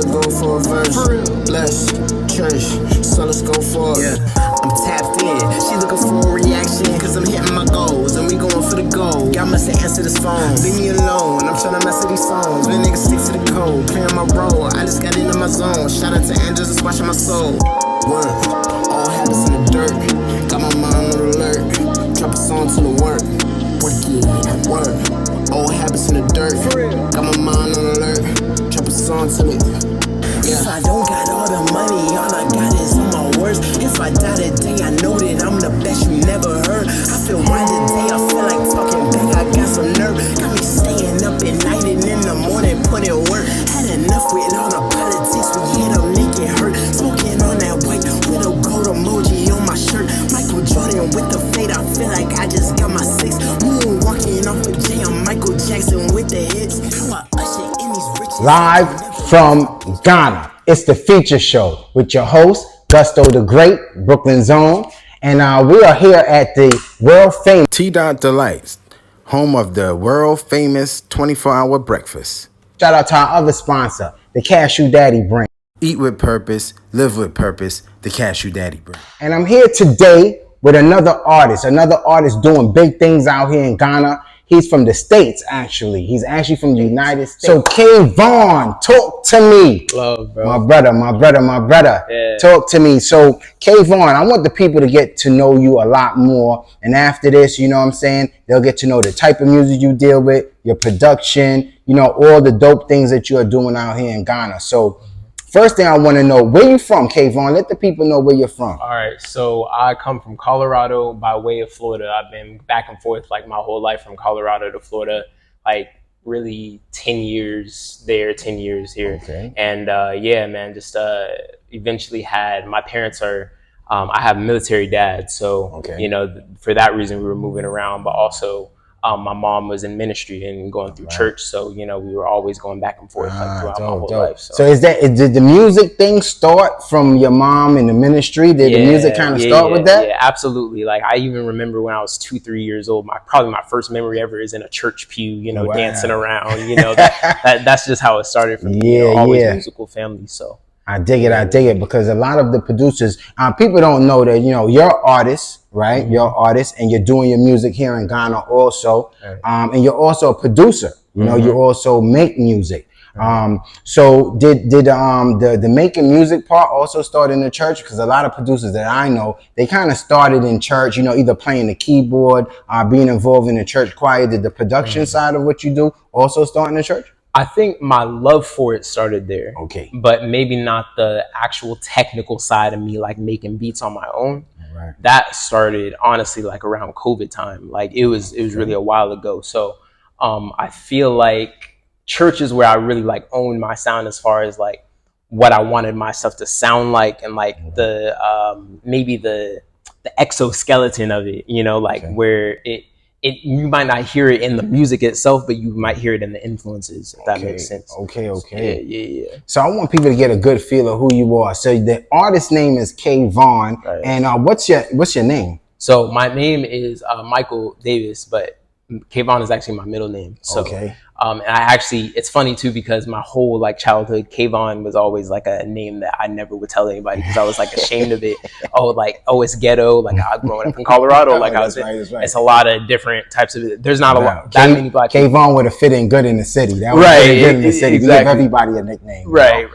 gotta go for a verse. Bless, church, so let's go for it. I'm tapped in, she looking for a reaction, cause I'm hitting my goals, and we going for the goal. Y'all must have answered this phone, leave me alone, I'm tryna mess with these songs. When niggas stick to the code, playing my role, I just got into my zone. Shout out to Angels, that's watching my soul. Work, all habits in the dirt, got my mind on alert. Drop a song to the work, work. All habits in the dirt, got my mind on alert. Drop a song to the If I don't got all the money, all I got is on my worst. If I die today, I know that I'm the best you never heard. I feel right today, I feel like talking back, I got some nerve. Got me staying up at night and in the morning putting work. Had enough with all the politics, we hit them, make it hurt. Smoking on that white with a gold emoji on my shirt. Michael Jordan with the fade, I feel like I just got my six. Moonwalking off a J, I'm Michael Jackson with the hits. While Usher in these riches. Live from Ghana, it's the feature show with your host, Gusto the Great, Brooklyn Zone. And we are here at the world famous T-Dot Delights, home of the world famous 24-hour breakfast. Shout out to our other sponsor, the Cashew Daddy brand. Eat with purpose, live with purpose, the Cashew Daddy brand. And I'm here today with another artist doing big things out here in Ghana. He's from the States, actually. He's actually from the United States. So, Kayvon, talk to me. Love, bro. My brother. Yeah. Talk to me. So, Kayvon, I want the people to get to know you a lot more. And after this, you know what I'm saying, they'll get to know the type of music you deal with, your production, you know, all the dope things that you are doing out here in Ghana. So, first thing I want to know, where you from, Kayvon? Let the people know where you're from. All right, so I come from Colorado by way of Florida. I've been back and forth like my whole life from Colorado to Florida, like really 10 years there, 10 years here. Okay. And yeah, man, just eventually had, my parents are, I have a military dad. So, okay. You know, for that reason we were moving around, but also my mom was in ministry and going through church, so you know we were always going back and forth like throughout my whole life. So did the music thing start from your mom in the ministry? Did the music kind of start with that? Yeah, absolutely. Like I even remember when I was 2-3 years old. Probably my first memory ever is in a church pew, you know, dancing around. You know, that's just how it started for me. Yeah, always musical family. So. I dig it because a lot of the producers, people don't know that, you know, you're artists, right? Mm-hmm. You're artists and you're doing your music here in Ghana also. Right. And you're also a producer, you know, you also make music. Right. So did the making music part also start in the church? Because a lot of producers that I know, they kind of started in church, you know, either playing the keyboard, being involved in the church choir. Did the production side of what you do also start in the church? I think my love for it started there. Okay. But maybe not the actual technical side of me, like making beats on my own. Right. That started honestly like around COVID time. Like it was really a while ago. So I feel like church is where I really like owned my sound as far as like what I wanted my stuff to sound like, and like the maybe the exoskeleton of it, you know, like where you might not hear it in the music itself, but you might hear it in the influences, if that makes sense. Okay. Yeah. So I want people to get a good feel of who you are. So the artist name is Kayvon, right. And what's your name? So my name is Michael Davis, but Kayvon is actually my middle name. So, okay. And I actually, it's funny too, because my whole like childhood, Kayvon was always like a name that I never would tell anybody because I was like ashamed of it. It's ghetto. Like I growing up in Colorado, like that's right. It's a lot of different types of. There's not that many black people. Kayvon would have fit in good in the city. That would right, good in the city. Exactly. Give everybody a nickname. Right.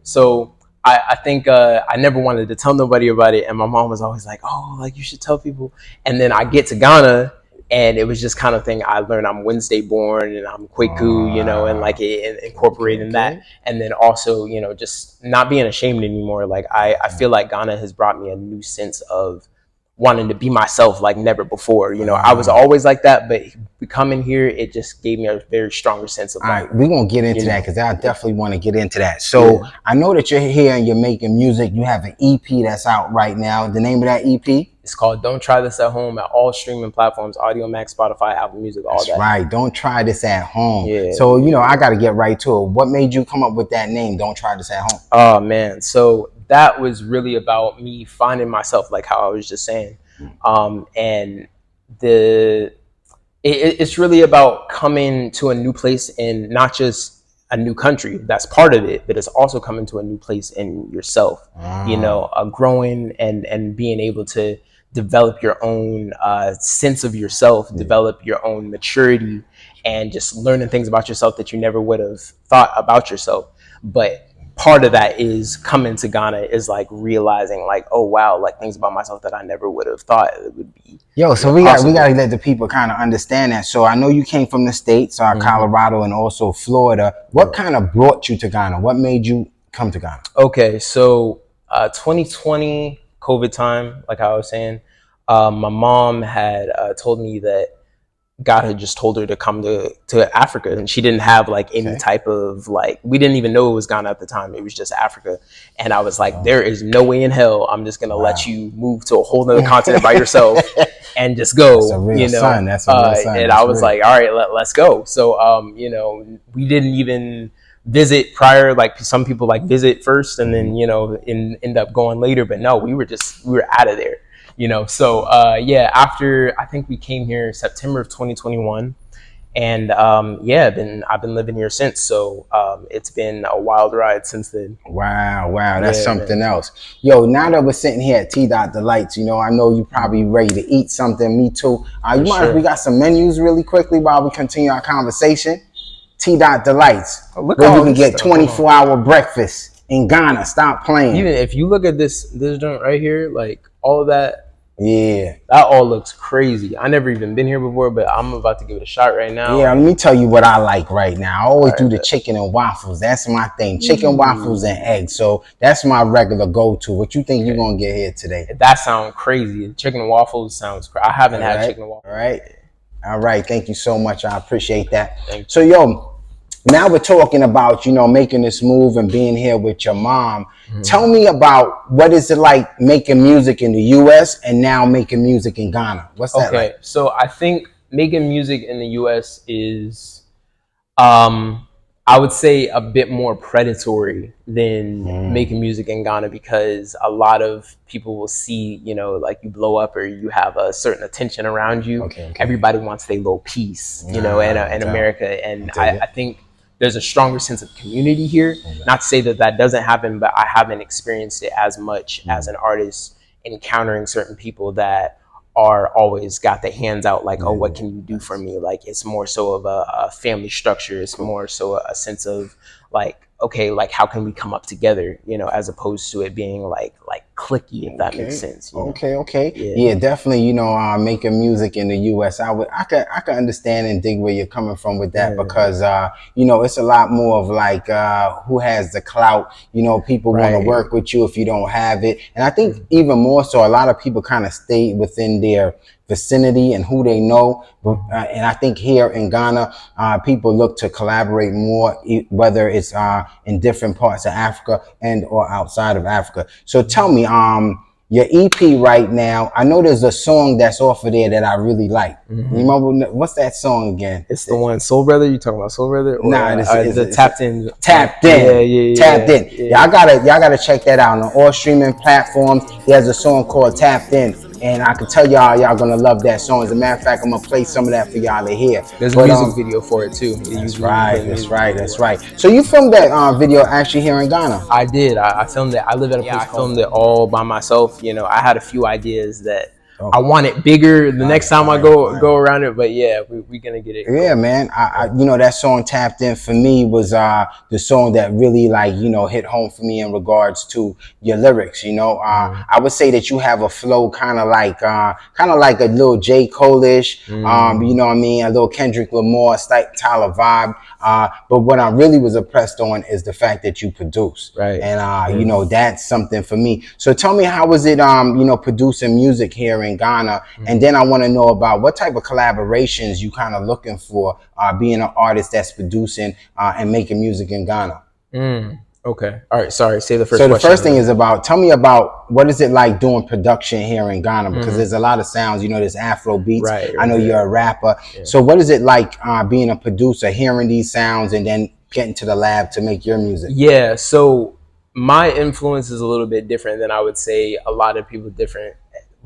So I think I never wanted to tell nobody about it, and my mom was always like, "Oh, like you should tell people." And then I get to Ghana. And it was just kind of thing I learned. I'm Wednesday born and I'm Kweku, you know, and like incorporating that. And then also, you know, just not being ashamed anymore. Like I feel like Ghana has brought me a new sense of wanting to be myself like never before. You know, I was always like that, but coming here, it just gave me a very stronger sense of all right, we're going to get into that because I definitely want to get into that. So I know that you're here and you're making music. You have an EP that's out right now. The name of that EP? It's called Don't Try This at Home at all streaming platforms, Audio Max, Spotify, Apple Music, all that. That's right. Don't try this at home. Yeah. So, you know, I got to get right to it. What made you come up with that name, Don't Try This at Home? Oh, man. So that was really about me finding myself, like how I was just saying. And it's really about coming to a new place and not just a new country. That's part of it, but it's also coming to a new place in yourself. You know, growing and being able to develop your own sense of yourself, develop your own maturity, and just learning things about yourself that you never would have thought about yourself. But part of that is coming to Ghana is like realizing like, oh wow, like things about myself that I never would have thought it would be. So we got to let the people kind of understand that. So I know you came from the States, Colorado, and also Florida. What kind of brought you to Ghana? What made you come to Ghana? Okay, so 2020 COVID time, like I was saying, my mom had told me that God had just told her to come to Africa, and she didn't have like any type of like, we didn't even know it was Ghana at the time. It was just Africa. And I was like, there is no way in hell I'm just going to let you move to a whole nother continent by yourself and just go, That's a real you know, son. That's a real son. And I was like, all right, let's go. So, you know, we didn't even visit prior, like some people like visit first and then, you know, end up going later. But no, we were out of there. You know, so yeah, after I think we came here September of 2021, and yeah, I've been living here since. So it's been a wild ride since then. Wow, that's something else. Yo, now that we're sitting here at T Dot Delights, you know, I know you probably ready to eat something. Me too. You mind if we got some menus really quickly while we continue our conversation? T Dot Delights, where you can get 24-hour breakfast in Ghana. Stop playing. Even if you look at this joint right here, like all of that. Yeah, that all looks crazy. I never even been here before, but I'm about to give it a shot right now. Yeah, let me tell you what I like right now. I always do the chicken and waffles. That's my thing. Chicken, waffles, and eggs. So that's my regular go-to. What you think you're gonna get here today? That sounds crazy. Chicken and waffles sounds crazy. I haven't had chicken and waffles. All right. Thank you so much. I appreciate that. So yo, now we're talking about, you know, making this move and being here with your mom. Tell me about what is it like making music in the US and now making music in Ghana? What's that like? So I think making music in the US is, I would say a bit more predatory than making music in Ghana, because a lot of people will see, you know, like you blow up or you have a certain attention around you. Everybody wants their little piece, you know, in America. And I think there's a stronger sense of community here. Not to say that doesn't happen, but I haven't experienced it as much as an artist, encountering certain people that are always got their hands out like, oh, what can you do for me? Like, it's more so of a family structure. It's more so a sense of like, okay, like how can we come up together, you know, as opposed to it being like clicky, if that makes sense. You know? Yeah, definitely. You know, making music in the US, I could understand and dig where you're coming from with that, because you know, it's a lot more of like who has the clout. You know, people want to work with you if you don't have it, and I think even more so, a lot of people kind of stay within their vicinity and who they know. And I think here in Ghana, people look to collaborate more, whether it's in different parts of Africa and or outside of Africa. So tell me, your EP right now, I know there's a song that's off of there that I really like. You remember, what's that song again? It's the one, Soul Brother. You talking about Soul Brother? Or, nah, it's Tapped In. Tapped In. Tapped In. Yeah, y'all gotta check that out on all streaming platforms. He has a song called Tapped In. And I can tell y'all gonna love that song. As a matter of fact, I'm gonna play some of that for y'all to hear. There's a music video for it too. That's right. So you filmed that video actually here in Ghana? I did. I filmed it. I live at a place. I filmed it all by myself. You know, I had a few ideas that I want it bigger the next time I go around it, but yeah, we're gonna get it. Yeah, man. I you know, that song Tapped In for me was the song that really, like, you know, hit home for me in regards to your lyrics. You know, I would say that you have a flow kind of like a little J. Cole-ish, you know what I mean, a little Kendrick Lamar Tyler vibe. But what I really was impressed on is the fact that you produce, and you know, that's something for me. So tell me, how was it, you know, producing music here in Ghana? And then I want to know about what type of collaborations you kind of looking for, being an artist that's producing and making music in Ghana. Okay. All right. Sorry. Say the first question. So the first thing is tell me about what is it like doing production here in Ghana? Because there's a lot of sounds, you know, there's Afro beats. I know you're a rapper. So what is it like being a producer, hearing these sounds and then getting to the lab to make your music? Yeah. So my influence is a little bit different than I would say a lot of people different,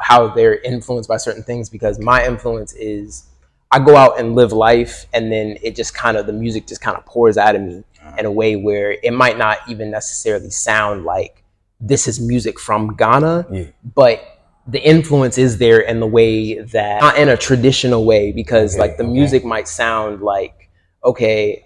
how they're influenced by certain things, because my influence is I go out and live life, and then it just kind of, the music just kind of pours out of me. in a way where it might not even necessarily sound like this is music from Ghana, but the influence is there in the way that, not in a traditional way, because like the music might sound like, okay,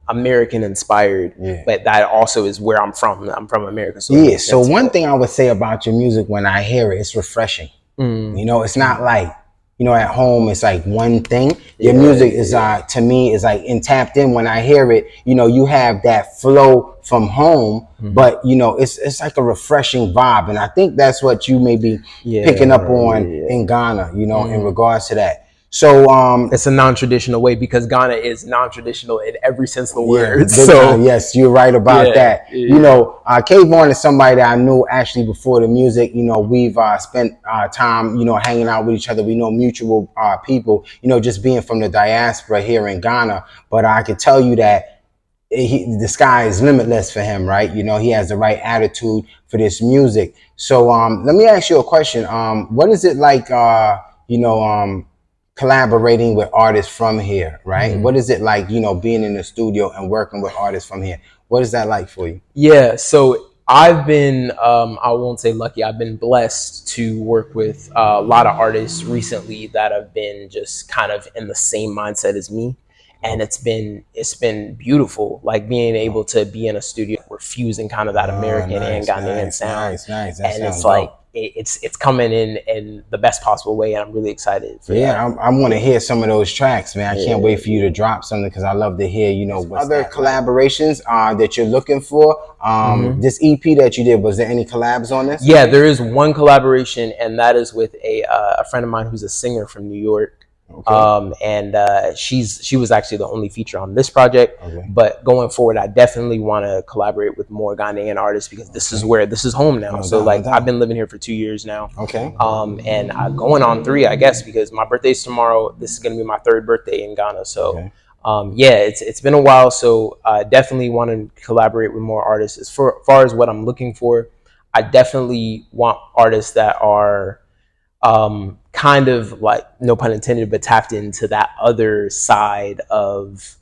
American inspired, but that also is where I'm from. I'm from America. So so one thing I would say about your music, when I hear it, it's refreshing. You know, it's not like, you know, at home it's like one thing. Your music is to me is like tapped in. When I hear it, you know, you have that flow from home, but you know, it's like a refreshing vibe, and I think that's what you may be picking up on in Ghana, you know, in regards to that. So it's a non-traditional way, because Ghana is non-traditional in every sense of the word. So yes, you're right about that. You know, K-Von is somebody that I knew actually before the music. You know, we've spent time, you know, hanging out with each other. We know mutual people, you know, just being from the diaspora here in Ghana. But I can tell you that the sky is limitless for him, right? You know, he has the right attitude for this music. So let me ask you a question. What is it like, you know, collaborating with artists from here, right? What is it like, you know, being in the studio and working with artists from here? What is that like for you? Yeah, so I've been, I won't say lucky, I've been blessed to work with a lot of artists recently that have been just kind of in the same mindset as me. And it's been beautiful, like being able to be in a studio. We're fusing kind of that American and Ghanaian sound. And it's like, it's coming in the best possible way, and I'm really excited for that. I want to hear some of those tracks, man. I can't wait for you to drop something, because I love to hear, you know, what's other collaborations that you're looking for. This EP that you did, was there any collabs on this? Yeah, there is one collaboration, and that is with a friend of mine who's a singer from New York. And she was actually the only feature on this project. But going forward, I definitely want to collaborate with more Ghanaian artists, because this is home now. So like I've been living here for 2 years now. And going on 3, I guess, because my birthday's tomorrow. This is gonna be my 3rd birthday in Ghana. So yeah, it's been a while. So definitely want to collaborate with more artists. As far as what I'm looking for, I definitely want artists that are kind of like, no pun intended, but tapped into that other side of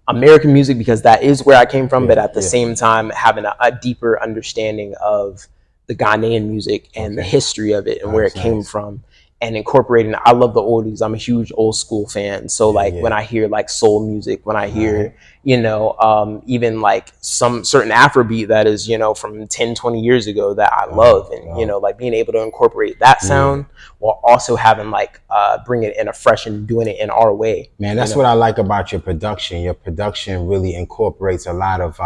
American music, because that is where I came from, but at the same time having a deeper understanding of the Ghanaian music and the history of it and where it came from, and incorporating. I love the oldies. I'm a huge old school fan. So like when I hear like soul music, when I hear, you know, even like some certain Afrobeat that is, you know, from 10, 20 years ago that I love, and, you know, like being able to incorporate that sound while also having like, bring it in a fresh and doing it in our way. Man, that's what I like about your production. Your production really incorporates a lot of,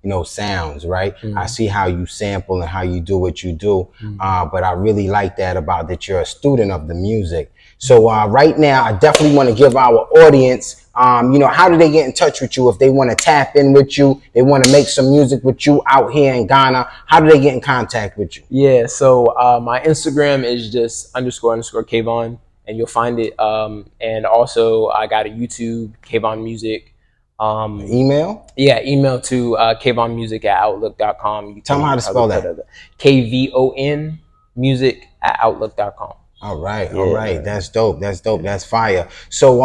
you know, sounds, right? I see how you sample and how you do what you do. But I really like that about that you're a student of the music. So right now, I definitely want to give our audience, you know, how do they get in touch with you if they want to tap in with you? They want to make some music with you out here in Ghana. How do they get in contact with you? Yeah, so my Instagram is just __ K-Von, and you'll find it. And also I got a YouTube, K-Von Music. Email? Yeah, email to kvonmusic@outlook.com. Tell them how to spell that. KVON music@outlook.com. All right, all right. That's dope. That's dope. That's fire. So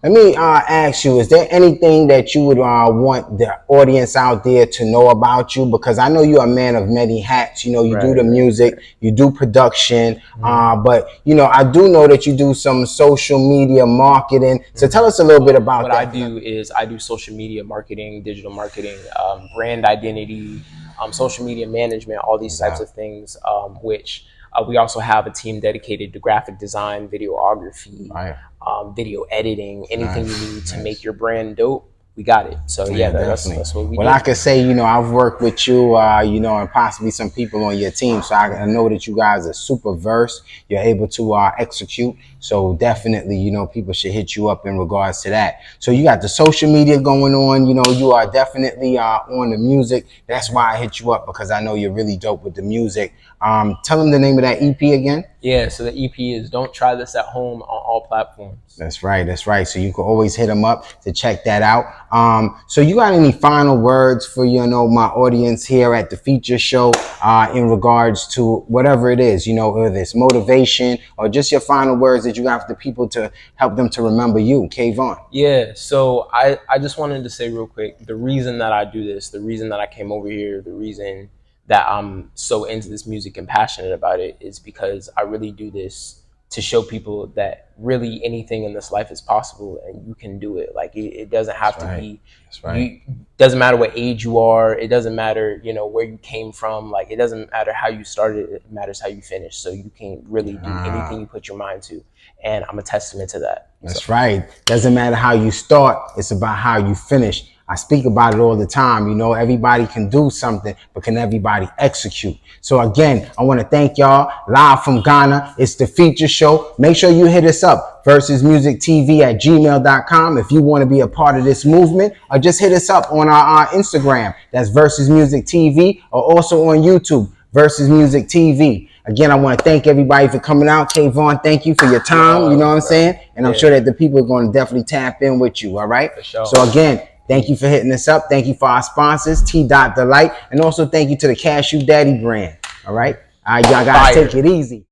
let me ask you, is there anything that you would want the audience out there to know about you? Because I know you're a man of many hats. You know, you do the music, you do production, but you know, I do know that you do some social media marketing. So tell us a little bit about that. What I do is I do social media marketing, digital marketing, brand identity, social media management, all these types of things, which we also have a team dedicated to graphic design, videography, video editing, anything you need to make your brand dope. We got it. So yeah, that's what we do. Well, I could say, you know, I've worked with you, you know, and possibly some people on your team. So I know that you guys are super versed. You're able to execute. So definitely, you know, people should hit you up in regards to that. So you got the social media going on. You know, you are definitely on the music. That's why I hit you up, because I know you're really dope with the music. Tell them the name of that EP again. Yeah, so the EP is Don't Try This at Home on all platforms. That's right. That's right. So you can always hit them up to check that out. So you got any final words for, my audience here at the feature show in regards to whatever it is, whether it's motivation or just your final words that you got for the people to help them to remember you, Kayvon? Yeah, so I just wanted to say real quick, the reason that I do this, the reason that I came over here, the reason that I'm so into this music and passionate about it is because I really do this to show people that really anything in this life is possible and you can do it. Like it doesn't have to be, doesn't matter what age you are. It doesn't matter, where you came from. Like it doesn't matter how you started. It matters how you finish. So you can really do anything you put your mind to. And I'm a testament to that. That's right. Doesn't matter how you start. It's about how you finish. I speak about it all the time. Everybody can do something, but can everybody execute? So again, I want to thank y'all live from Ghana. It's the feature show. Make sure you hit us up, versusmusictv@gmail.com, if you want to be a part of this movement, or just hit us up on our Instagram. That's Versus Music TV, or also on YouTube, Versus Music TV. Again, I want to thank everybody for coming out. Kayvon, thank you for your time. You know what I'm saying? And I'm sure that the people are going to definitely tap in with you. All right. For sure. So again, thank you for hitting us up. Thank you for our sponsors, T. Delight. And also thank you to the Cashew Daddy brand. All right. All right, y'all guys, take it easy.